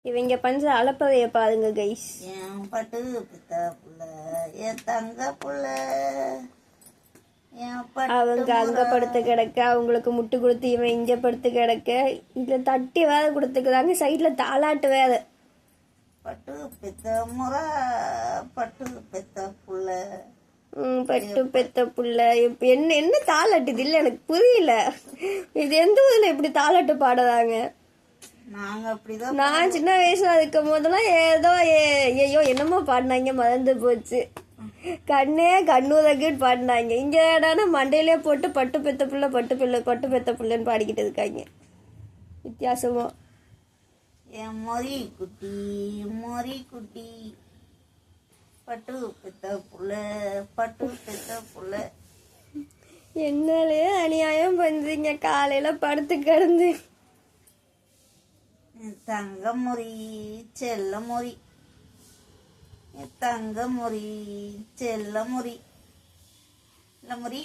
இவங்க பண்ற அலப்பறைய பாருங்க கைஸ். என் பட்டு பித்த புள்ள, என் தங்க புள்ள, அவங்க அங்க படுத்து கிடக்க, அவங்களுக்கு முட்டு கொடுத்து இவன் இங்க படுத்து கிடக்க, இதுல தட்டி வேற கொடுத்துக்கிறாங்க, சைட்ல தாளாட்டு வேற. பட்டு பித்த முறை, பட்டு பித்த புள்ள, பட்டு பெத்த புள்ள. என்ன என்ன தாளாட்டுது இல்ல எனக்கு புரியல. இது எந்த ஊர்ல இப்படி தாளாட்டு பாடுறாங்க? நாங்க அப்படிதான். நான் சின்ன வயசுல இருக்கும் போதெல்லாம் ஏதோ ஐயோ என்னமோ பாடினாங்க, மறந்து போச்சு. கண்ணே கண்ணுதகின்னு பாடினாங்க. இங்க ஏடானா மண்டையிலே போட்டு பட்டு பெத்த புள்ள பட்டு பெத்த புள்ளன்னு பாடிக்கிட்டு இருக்காங்க வித்தியாசமா. என் மொரி குட்டி பட்டு பெத்த புள்ள, பட்டு பெத்த புள்ள. என்னாலே அநியாயம் பண்றீங்க. காலையில படுத்து கிடந்து தங்க மொரி செல்ல மொரி, தங்க மொரி செல்ல மொரி, இல்ல மொரி.